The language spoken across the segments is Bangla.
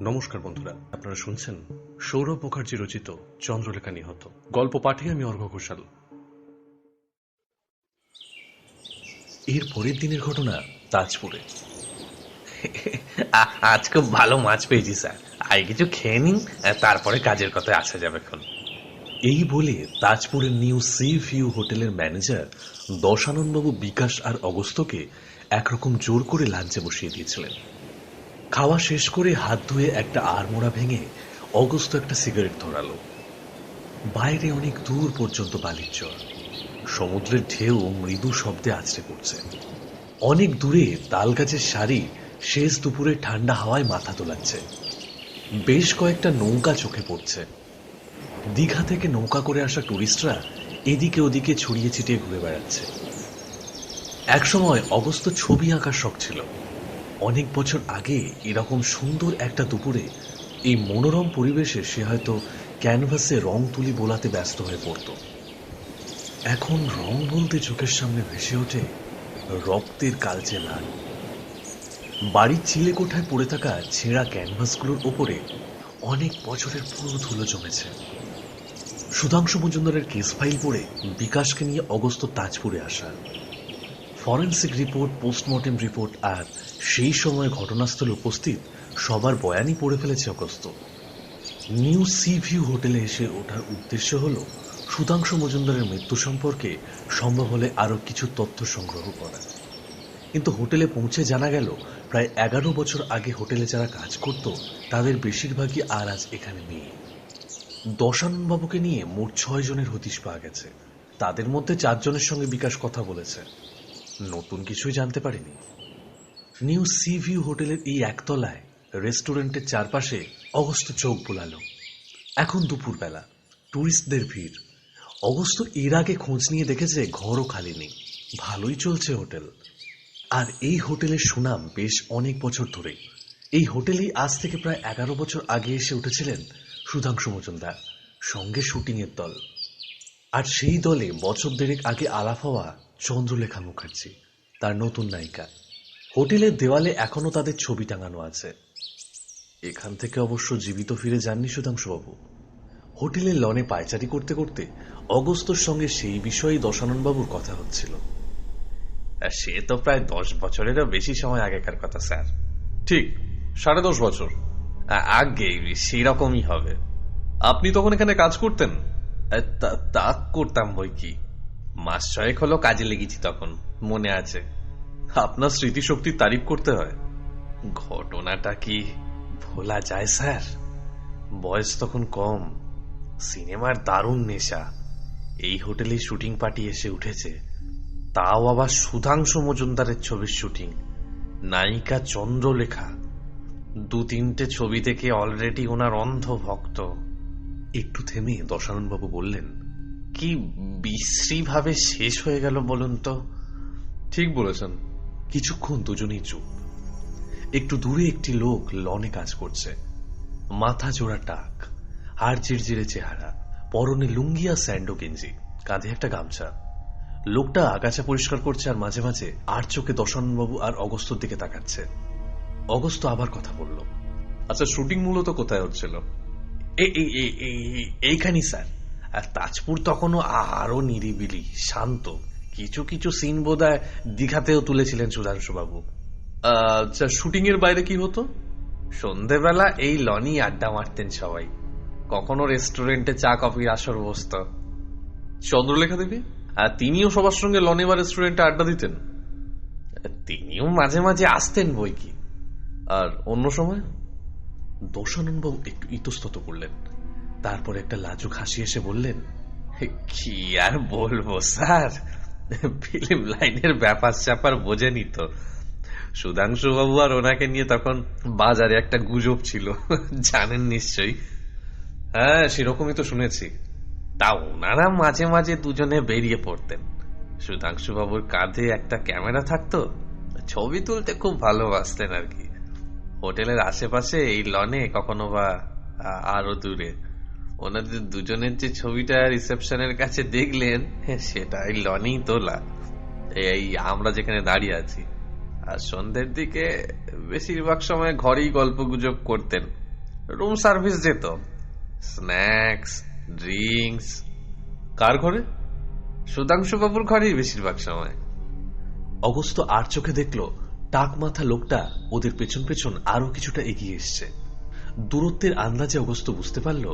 নমস্কার বন্ধুরা, আপনারা শুনছেন সৌরভ মুখার্জি রচিত চন্দ্রলেখা নিহত। গল্প পাঠে আমি অর্ঘ্য ঘোষাল। এর পরের দিনের ঘটনা তাজপুরে। আজ খুব ভালো মাছ পেয়েছি স্যার, আগে কিছু খেয়ে নিন, তারপরে কাজের কথায় আসা যাবে এখন। এই বলে তাজপুরের নিউ সি ভিউ হোটেলের ম্যানেজার দশাননবাবু বিকাশ আর অগস্ত্যকে একরকম জোর করে লাঞ্চে বসিয়ে দিয়েছিলেন। খাওয়া শেষ করে হাত ধুয়ে একটা আড়মোড়া ভেঙে অগস্ত্য একটা সিগারেট ধরালো। বাইরে অনেক দূর পর্যন্ত বালির চর, সমুদ্রের ঢেউ মৃদু শব্দে আছড়ে পড়ছে। অনেক দূরে তালগাছের সারি শেষ দুপুরে ঠান্ডা হাওয়ায় মাথা তোলাচ্ছে। বেশ কয়েকটা নৌকা চোখে পড়ছে। দীঘা থেকে নৌকা করে আসা টুরিস্টরা এদিকে ওদিকে ছড়িয়ে ছিটিয়ে ঘুরে বেড়াচ্ছে। একসময় অগস্ত্য ছবি আঁকার শখ ছিল। অনেক বছর আগে এরকম সুন্দর একটা দুপুরে এই মনোরম পরিবেশে সে হয়তো ক্যানভাসে রং তুলি বোলাতে ব্যস্ত হয়ে পড়ত। এখন রং বলতে চোখের সামনে ভেসে ওঠে রক্তের কালচে লাল। বাড়ির চিলে কোঠায় পড়ে থাকা ছেঁড়া ক্যানভাসগুলোর ওপরে অনেক বছরের পুরো ধুলো জমেছে। সুধাংশু মজুমদারের কেস ফাইল পড়ে বিকাশকে নিয়ে অগস্ত্য তাজপুরে আসা। ফরেন্সিক রিপোর্ট, পোস্টমর্টেম রিপোর্ট আর সেই সময় ঘটনাস্থলে উপস্থিত সবার বয়ানই পড়ে ফেলেছে অগস্ত্য। নিউ সি ভিউ হোটেলে এসে ওঠার উদ্দেশ্য হল সুধাংশু মজুমদারের মৃত্যু সম্পর্কে সম্ভব হলে আরো কিছু তথ্য সংগ্রহ করা। কিন্তু হোটেলে পৌঁছে জানা গেল প্রায় 11 বছর আগে হোটেলে যারা কাজ করত তাদের বেশিরভাগই আর আজ এখানে নেই। দশাননবাবুকে নিয়ে মোট 6 জনের হদিশ পাওয়া গেছে। তাদের মধ্যে 4 জনের সঙ্গে বিকাশ কথা বলেছে, নতুন কিছুই জানতে পারেনি। নিউ সি ভিউ হোটেলের এই একতলায় রেস্টুরেন্টের চারপাশে অগস্ত্য চোখ বোলালো। এখন দুপুরবেলা, টুরিস্টদের ভিড়। অগস্ত্য এর আগে খোঁজ নিয়ে দেখেছে ঘরও খালি নেই, ভালোই চলছে হোটেল। আর এই হোটেলের সুনাম বেশ অনেক বছর ধরেই। এই হোটেলেই আজ থেকে প্রায় 11 বছর আগে এসে উঠেছিলেন সুধাংশু মজুমদার, সঙ্গে শুটিংয়ের দল। আর সেই দলে বছর দেড়েক আগে আলাপ হওয়া চন্দ্রলেখা মুখার্জি, তার নতুন নায়িকা। হোটেলের দেওয়ালে এখনো তাদের ছবি টাঙানো আছে। এখান থেকে অবশ্য জীবিত ফিরে যাননি সুধাংশুবাবু। হোটেলের লনে পায়চারি করতে করতে অগস্ত্যর সঙ্গে সেই বিষয়ে দশাননবাবুর কথা হচ্ছিল। সে তো প্রায় 10 বছরেরও বেশি সময় আগেকার কথা স্যার। ঠিক 10.5 বছর আগে সেই রকমই হবে। আপনি তখন এখানে কাজ করতেন? তা করতাম বই কি, মাস 6 হলো কাজে লেগেছি তখন, মনে আছে। আপনার স্মৃতিশক্তির তারিফ করতে হয়। ঘটনাটা কি ভোলা যায় স্যার? বয়স তখন কম, সিনেমার দারুণ নেশা। এই হোটেলে শুটিং পার্টি এসে উঠেছে, তাও আবার সুধাংশু মজুমদারের ছবির শুটিং, নায়িকা চন্দ্রলেখা। 2-3টে ছবি দেখে অলরেডি ওনার অন্ধ ভক্ত। একটু থেমে দশাননবাবু বললেন, কি বিশ্রী ভাবে শেষ হয়ে গেল বলুন তো। ঠিক বলেছেন। কিছুক্ষণ দুজনেই চুপ। একটু দূরে একটি লোক লনে কাজ করছে, মাথা জোড়া টাক, আর চিরচিরে চেহারা, পরনে লুঙ্গি আর স্যান্ডো গেঞ্জি, কাঁধে একটা গামছা। লোকটা আগাছা পরিষ্কার করছে আর মাঝে মাঝে আর চোখে দশাননবাবু আর অগস্ত্যর দিকে তাকাচ্ছে। অগস্ত্য আবার কথা বলল, আচ্ছা শুটিং মূলত কোথায় হচ্ছিল? এইখানেই স্যার। আর তাজপুর তখনও আরো নিরিবিলি শান্ত। কিছু কিছু সিন বোধহয় দীঘাতেও তুলেছিলেন সুধাংশুবাবু। আচ্ছা, শুটিং এর বাইরে কি হতো? সন্ধেবেলা এই লনই আড্ডা মারতেন সবাই, কখনো রেস্টুরেন্টে চা কফির আসর বসত। চন্দ্রলেখা দেবী আর তিনিও সবার সঙ্গে লনে বা রেস্টুরেন্টে আড্ডা দিতেন? তিনিও মাঝে মাঝে আসতেন বই কি। আর অন্য সময়? দশাননবাবু একটু ইতস্তত করলেন, তারপর একটা লাজুক হাসি এসে বললেন, কি আর বলবো স্যার, ফিল্ম লাইনের ব্যাপার স্যাপার বোঝেনি তো। সুধাংশু বাবু আর ওনাকে নিয়ে তখন বাজারে একটা গুজব ছিল, জানেন নিশ্চয়ই। হ্যাঁ, সেরকমই তো শুনেছি। তা ওনারা মাঝে মাঝে দুজনে বেরিয়ে পড়তেন। সুধাংশু বাবুর কাঁধে একটা ক্যামেরা থাকতো, ছবি তুলতে খুব ভালোবাসতেন আর কি। হোটেলের আশেপাশে, এই লনে, কখনো বা আরো দূরে। ওনাদের দুজনের যে ছবিটা রিসেপশনের কাছে দেখলেন, সেটা এই লনেই তোলা, এই আমরা যেখানে দাঁড়িয়ে আছি। আর সন্ধ্যের দিকে বেশিরভাগ সময় ঘরেই গল্প গুজব করতেন, রুম সার্ভিস যেত, স্ন্যাক্স, ড্রিঙ্কস। কার ঘরে? সুধাংশু বাবুর ঘরেই বেশিরভাগ সময়। অগস্ত্য আর চোখে দেখল টাক মাথা লোকটা ওদের পেছন পেছন আরো কিছুটা এগিয়ে এসছে। দূরত্বের আন্দাজে অগস্ত্য বুঝতে পারল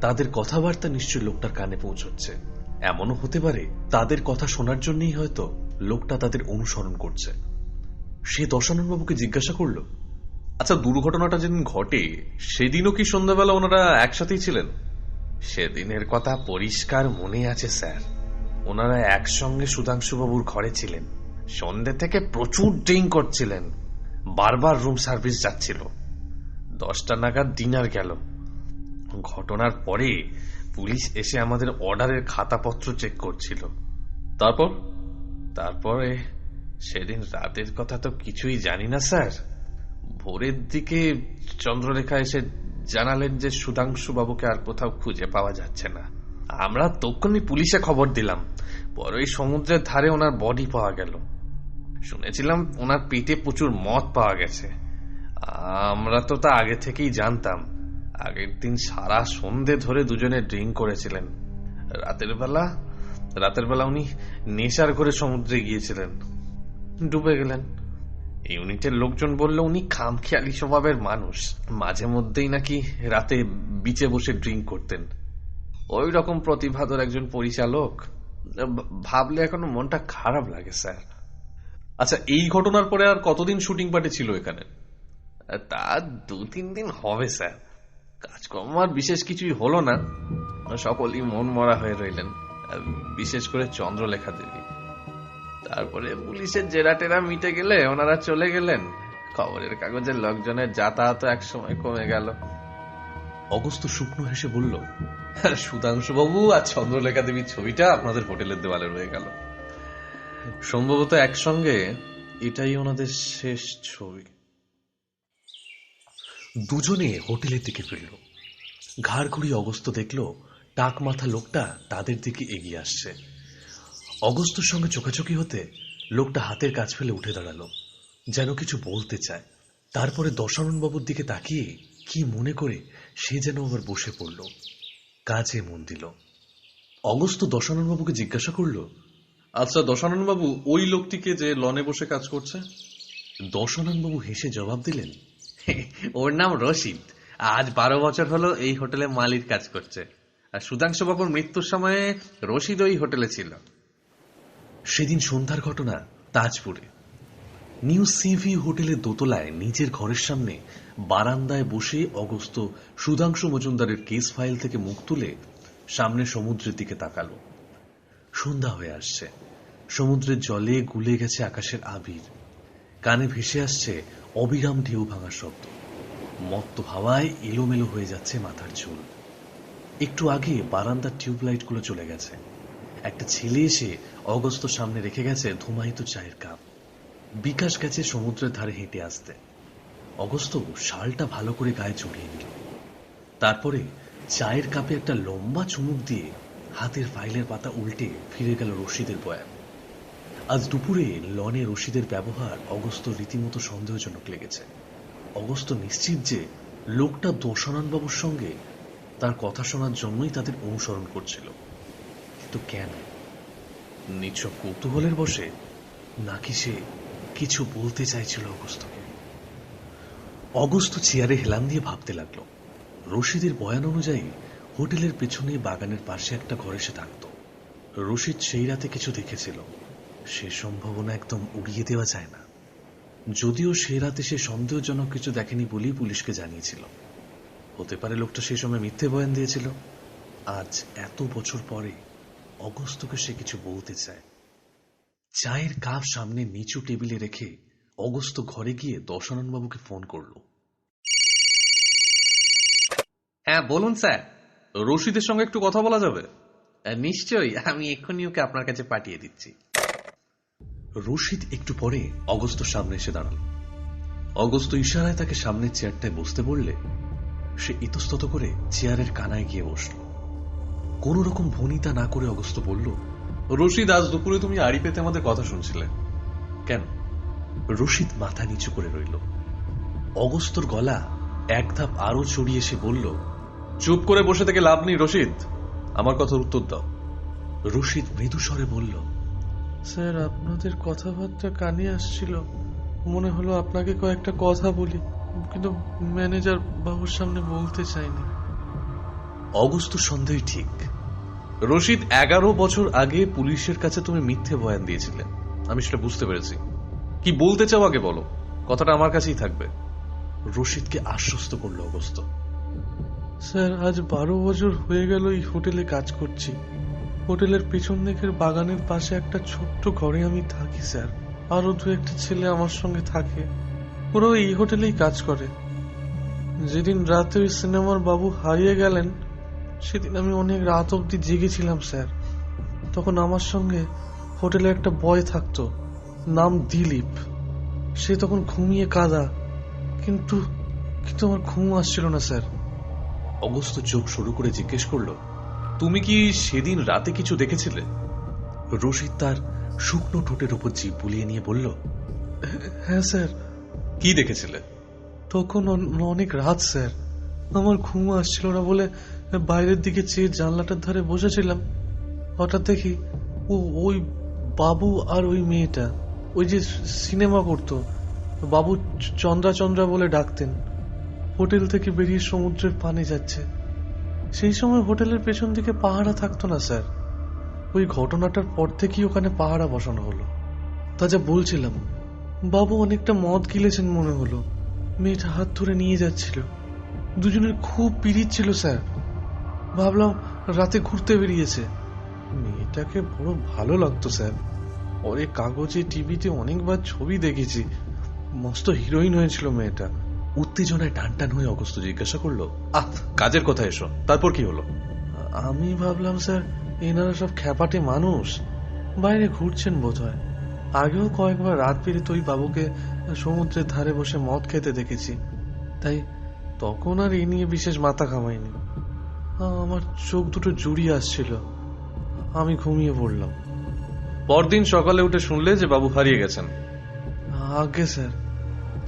তাদের কথাবার্তা নিশ্চয়ই লোকটার কানে পৌঁছচ্ছে। এমনও হতে পারে তাদের কথা শোনার জন্যই হয়তো লোকটা তাদের অনুসরণ করছে। সে দশাননবাবুকে জিজ্ঞাসা করল, আচ্ছা, দুর্ঘটনাটা যেদিন ঘটে সেদিনও কি সন্ধ্যাবেলা ওনারা একসাথেই ছিলেন? সেদিনের কথা পরিষ্কার মনে আছে স্যার। ওনারা একসঙ্গে সুধাংশুবাবুর ঘরে ছিলেন। সন্ধ্যে থেকে প্রচুর ড্রিঙ্ক করছিলেন, বারবার রুম সার্ভিস যাচ্ছিল। 10টা নাগাদ ডিনার গেল। ঘটনার পরে পুলিশ এসে আমাদের অর্ডারের খাতাপত্র চেক করছিল। তারপরে সেদিন রাতের কথা তো কিছুই জানি না স্যার। ভোরের দিকে চন্দ্রলেখা এসে জানালেন যে সুধাংশু বাবুকে আর কোথাও খুঁজে পাওয়া যাচ্ছে না। আমরা তখনই পুলিশে খবর দিলাম। পরে সমুদ্রের ধারে ওনার বডি পাওয়া গেল। শুনেছিলাম ওনার পেটে প্রচুর মদ পাওয়া গেছে। আমরা তো তা আগে থেকেই জানতাম। আগের দিন সারা সন্ধে ধরে দুজনে ড্রিঙ্ক করেছিলেন। রাতের বেলা উনি নেশার ঘরে সমুদ্রে গিয়েছিলেন, ডুবে গেলেন। ইউনিটের লোকজন বলল উনি খামখেয়ালি স্বভাবের মানুষ, মাঝে মধ্যেই নাকি রাতে বিচে বসে ড্রিঙ্ক করতেন। ওই রকম প্রতিভাধর একজন পরিচালক। ভাবলে এখনো মনটা খারাপ লাগে স্যার। আচ্ছা, এই ঘটনার পরে আর কতদিন শুটিং পার্টি ছিল এখানে? তা 2-3 দিন হবে স্যার। কাজকর্ম আর বিশেষ কিছুই হলো না। সকলেই মন মরা হয়ে রইলেন, বিশেষ করে চন্দ্রলেখা দেবী। তারপরে পুলিশের জেরা টেরা মিটে গেলে ওনারা চলে গেলেন। খবরের কাগজের লোকজনের যাতায়াত একসময় কমে গেল। অগস্ত্য শুকনো হেসে বলল, সুধাংশুবাবু আর চন্দ্রলেখা দেবীর ছবিটা আপনাদের হোটেলের দেওয়ালে রয়ে গেল। সম্ভবত একসঙ্গে এটাই ওনাদের শেষ ছবি। দুজনে হোটেলের দিকে ফিরল। ঘাড় ঘুরিয়ে অগস্ত্য দেখল টাক মাথা লোকটা তাদের দিকে এগিয়ে আসছে। অগস্ত্যর সঙ্গে চোখাচোখি হতে লোকটা হাতের কাছ ফেলে উঠে দাঁড়ালো, যেন কিছু বলতে চায়। তারপরে দশাননবাবুর দিকে তাকিয়ে কি মনে করে সে যেন আবার বসে পড়ল, কাজে মন দিল। অগস্ত্য দশাননবাবুকে জিজ্ঞাসা করল, আচ্ছা দশাননবাবু, ওই লোকটিকে যে লনে বসে কাজ করছে? দশাননবাবু হেসে জবাব দিলেন, ওর নাম রশিদ। আজ 12 বছর হলো এই হোটেলে মালির কাজ করছে। আর সুধাংশু বাবুর মৃত্যুর সময়ে রশিদ ওই হোটেলে ছিল। সেদিন সন্ধ্যার ঘটনা তাজপুরে। নিউ সিভিউ হোটেলের দোতলায় নিজের ঘরের সামনে বারান্দায় বসে অগস্ত্য সুধাংশু মজুমদারের কেস ফাইল থেকে মুখ তুলে সামনে সমুদ্রের দিকে তাকালো। সন্ধ্যা হয়ে আসছে। সমুদ্রের জলে গুলে গেছে আকাশের আবির। কানে ভেসে আসছে অবিরাম ঢেউ ভাঙার শব্দ। মত্ত হাওয়ায় এলোমেলো হয়ে যাচ্ছে মাথার চুল। একটু আগে বারান্দার টিউবলাইটগুলো চলে গেছে। একটা ছেলে এসে অগস্ত্য সামনে রেখে গেছে ধুমায়িত চায়ের কাপ। বিকাশ গেছে সমুদ্রের ধারে হেঁটে আসতে। অগস্ত্য শালটা ভালো করে গায়ে জড়িয়ে নিল। তারপরে চায়ের কাপে একটা লম্বা চুমুক দিয়ে হাতের ফাইলের পাতা উল্টে ফিরে গেল রশিদের বয়ান। আজ দুপুরে লনে রশিদের ব্যবহার অগস্ত্য রীতিমতো সন্দেহজনক লেগেছে। অগস্ত্য নিশ্চিত যে লোকটা দশাননবাবুর সঙ্গে তার কথা শোনার জন্যই তাদের অনুসরণ করছিল। কিন্তু কেন? নিছক কৌতূহলের বশে, নাকি সে কিছু বলতে চাইছিল অগস্ত্যকে? অগস্ত্য চেয়ারে হেলান দিয়ে ভাবতে লাগলো। রশিদের বয়ান অনুযায়ী হোটেলের পেছনে বাগানের পাশে একটা ঘরে সে থাকত। রশিদ সেই রাতে কিছু দেখেছিল। সে সম্ভাবনা একদম উড়িয়ে দেওয়া যায় না। যদিও সে রাতে সে সন্দেহজনক কিছু দেখেনি বলেই পুলিশকে জানিয়েছিল। হতে পারে লোকটা সেই সময় মিথ্যে বয়ান দিয়েছিল। আজ এত বছর পরে অগস্ত্যকে সে কিছু বলতে চায়। চায়ের কাপ সামনে নিচু টেবিলে রেখে অগস্ত্য ঘরে গিয়ে দশাননবাবুকে ফোন করল। হ্যাঁ বলুন স্যার। রশিদের সঙ্গে একটু কথা বলা যাবে? নিশ্চয়ই, আমি এক্ষুনি ওকে আপনার কাছে পাঠিয়ে দিচ্ছি। রশিদ একটু পরে অগস্ত্যর সামনে এসে দাঁড়াল। অগস্ত্য ইশারায় তাকে সামনের চেয়ারটায় বসতে বললে সে ইতস্তত করে চেয়ারের কানায় গিয়ে বসল। কোন রকম ভনিতা না করে অগস্ত্য বলল, রশিদ, আজ দুপুরে তুমি আড়ি পেতে আমাদের কথা শুনছিলে কেন? রশিদ মাথা নিচু করে রইল। অগস্ত্যর গলা এক ধাপ আরো চড়িয়ে এসে বলল, চুপ করে বসে থেকে লাভ নেই রশিদ, আমার কথার উত্তর দাও। রশিদ মৃদু স্বরে বলল, স্যার আপনাদের কথাবার্তা কানে আসছিল, মনে হলো আপনাকে কয়েকটা কথা বলি, কিন্তু ম্যানেজার বাবুর সামনে বলতে চাইনি। অগস্ত সন্দেহ ঠিক। রশিদ, 11 বছর আগে পুলিশের কাছে তুমি মিথ্যে বয়ান দিয়েছিলে, আমি সেটা বুঝতে পেরেছি। কি বলতে চাও আগে বলো, কথাটা আমার কাছেই থাকবে। রশিদকে আশ্বস্ত করলো অগস্ত। স্যার আজ 12 বছর হয়ে গেল এই হোটেলে কাজ করছি। হোটেলের পেছন দিকের বাগানের পাশে একটা ছোট্ট ঘরে আমি থাকি স্যার। আরো 2-1টা ছেলে আমার সঙ্গে থাকে, ওরাও এই হোটেলেই কাজ করে। যেদিন রাতে ওই সিনেমার বাবু হারিয়ে গেলেন, সেদিন আমি অনেক রাত অব্দি জেগেছিলাম স্যার। তখন আমার সঙ্গে হোটেলে একটা বয় থাকতো, নাম দিলীপ। সে তখন ঘুমিয়ে কাঁদা, কিন্তু কিন্তু আমার ঘুম আসছিল না স্যার। অগস্ত চোখ শুরু করে জিজ্ঞেস করলো, তুমি কি সেদিন রাতে কিছু দেখেছিলে? রশিদ তার শুকনো ঠোঁটের উপর জিভ বুলিয়ে নিয়ে বলল, হ্যাঁ স্যার। কি দেখেছিলে? তখন অনেক রাত স্যার, আমার ঘুম আসছিল না বলে বাইরের দিকে চেয়ে জানলাটার ধারে বসেছিলাম। হঠাৎ দেখি ওই বাবু আর ওই মেয়েটা, ওই যে সিনেমা করতো, বাবু চন্দ্রা চন্দ্রা বলে ডাকতেন, হোটেল থেকে বেরিয়ে সমুদ্রের পানে যাচ্ছে। সেই সময় হোটেলের পেছন দিকে পাহারা থাকতো না স্যার। ওই ঘটনাটার পর থেকেই ওখানে পাহারা বসানো হলো। তা যা বলছিলাম, বাবু অনেকটা মদ গিলেছেন মনে হলো, মেয়েটা হাত ধরে নিয়ে যাচ্ছিল। দুজনের খুব পিরিত ছিল স্যার। ভাবলাম রাতে ঘুরতে বেরিয়েছে। মেয়েটাকে বড় ভালো লাগতো স্যার, পরে কাগজে টিভিতে অনেকবার ছবি দেখেছি, মস্ত হিরোইন হয়েছিল মেয়েটা। উত্তেজনায় টান টান হয়ে অগস্ত জিজ্ঞাসা করলো, কাজের কথা এসো, তারপর কি হলো? আমি ভাবলাম স্যার এনারা সব খ্যাপাটে মানুষ, বাইরে ঘুরছেন বোধহয়। আগেও কয়েকবার রাত পেরিয়ে ওই বাবুকে সমুদ্রের ধারে বসে মদ খেতে দেখেছি, তাই তখন আর এ নিয়ে বিশেষ মাথা ঘামাইনি। আমার চোখ দুটো জুড়িয়ে আসছিল, আমি ঘুমিয়ে পড়লাম। পরদিন সকালে উঠে শুনলে যে বাবু হারিয়ে গেছেন? আগে স্যার,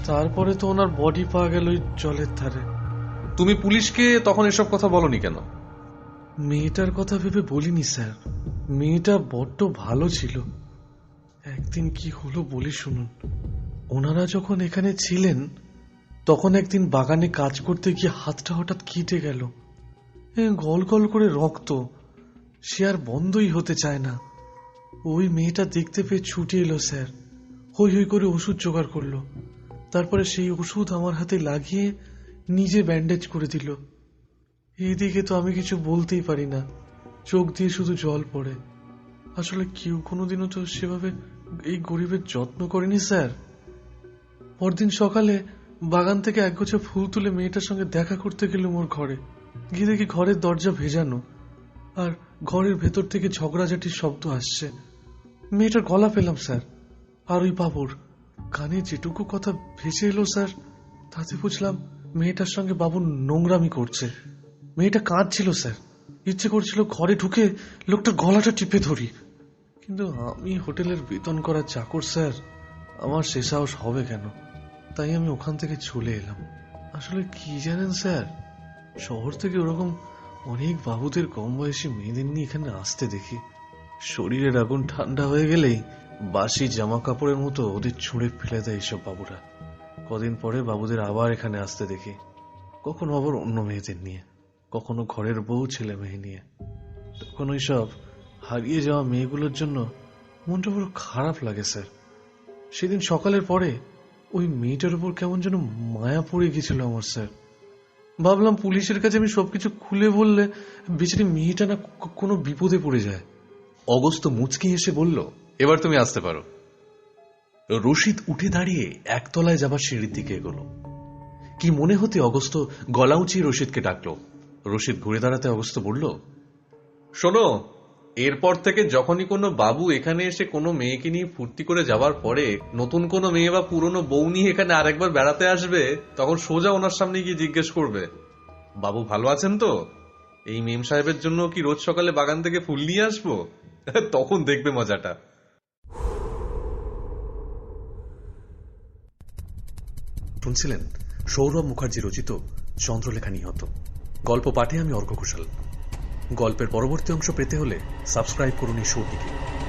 তারপরে তো ওনার বডি পাওয়া গেল ওই জলের ধারে। তুমি পুলিশকে তখন এসব কথা বলনি কেন? মেয়েটার কথা ভেবে বলিনি স্যার, মেয়েটা বড্ড ভালো ছিল। একদিন কি হলো বলি শুনুন। ওনারা যখন এখানে ছিলেন, তখন একদিন বাগানে কাজ করতে গিয়ে হাতটা হঠাৎ কেটে গেল, গল গল করে রক্ত, সে আর বন্ধই হতে চায় না। ওই মেয়েটা দেখতে পেয়ে ছুটে এলো স্যার, হই হই করে ওষুধ জোগাড় করলো। তারপরে সেই ওষুধ আমার হাতে লাগিয়ে নিজে ব্যান্ডেজ করে দিল। এইদিকে তো আমি কিছু বলতেই পারি না, চোখ দিয়ে শুধু জল পড়ে। আসলে কেউ কোনোদিনও তো সেভাবে এই গরিবের যত্ন করেনি স্যার। পরদিন সকালে বাগান থেকে একগোছা ফুল তুলে মেয়েটার সঙ্গে দেখা করতে গেলুম ওর ঘরে। গিয়ে দেখি ঘরের দরজা ভেজানো, আর ঘরের ভেতর থেকে ঝগড়াঝাটির শব্দ আসছে। মেয়েটার গলা পেলাম স্যার, আর ওই বাবুর কানে যেটুকু কথা ভেসে এলো স্যার, তাতে বুঝলাম মেয়েটার সঙ্গে বাবু নোংরামি করছে। মেয়েটা কাঁদছিল স্যার, ইচ্ছে করছিল ঘরে ঢুকে লোকটার গলাটা টিপে ধরি, কিন্তু আমি হোটেলের বেতন করা চাকর স্যার, আমার সে সাহস হবে কেন? তাই আমি ওখান থেকে চলে এলাম। আসলে কি জানেন স্যার, শহর থেকে ওরকম অনেক বাবুদের কম বয়সী মেয়েদের নিয়ে এখানে আসতে দেখি, শরীরের আগুন ঠান্ডা হয়ে গেলেই বাসি জামা কাপড়ের মতো ওদের ছুঁড়ে ফেলে দেয় এইসব বাবুরা। কদিন পরে বাবুদের আবার এখানে আসতে দেখি, কখনো আবার অন্য মেয়েদের নিয়ে, কখনো ঘরের বউ ছেলে মেয়ে নিয়ে। তখন ওই সব হারিয়ে যাওয়া মেয়েগুলোর জন্য মনটা বড় খারাপ লাগে স্যার। সেদিন সকালের পরে ওই মেয়েটার উপর কেমন যেন মায়া পড়ে গেছিল আমার স্যার। ভাবলাম পুলিশের কাছে আমি সবকিছু খুলে বললে বেচারি মেয়েটা না কোনো বিপদে পড়ে যায়। অগস্ত মুচকি হেসে বলল, এবার তুমি আসতে পারো। রশিদ উঠে দাঁড়িয়ে একতলায় যাবার সিঁড়ির দিকে এগোলো। কি মনে হতে অগস্ত গলা উঁচিয়ে রশিদকে ডাকলো। রশিদ ঘুরে দাঁড়াতে অগস্ত বলল, শোনো, এরপর থেকে যখনই কোনো বাবু এখানে এসে কোনো মেয়েকে নিয়ে ফুর্তি করে যাবার পরে নতুন কোনো মেয়ে বা পুরনো বউ নিয়ে এখানে আরেকবার বেড়াতে আসবে, তখন সোজা ওনার সামনে গিয়ে জিজ্ঞেস করবে, বাবু ভালো আছেন তো? এই মেম সাহেবের জন্য কি রোজ সকালে বাগান থেকে ফুল নিয়ে আসবো? তখন দেখবে মজাটা। শুনছিলেন সৌরভ মুখার্জি রচিত চন্দ্রলেখা নিহত। গল্প পাঠে আমি অর্ক ঘোষাল। গল্পের পরবর্তী অংশ পেতে হলে সাবস্ক্রাইব করুন এই শোটিকে।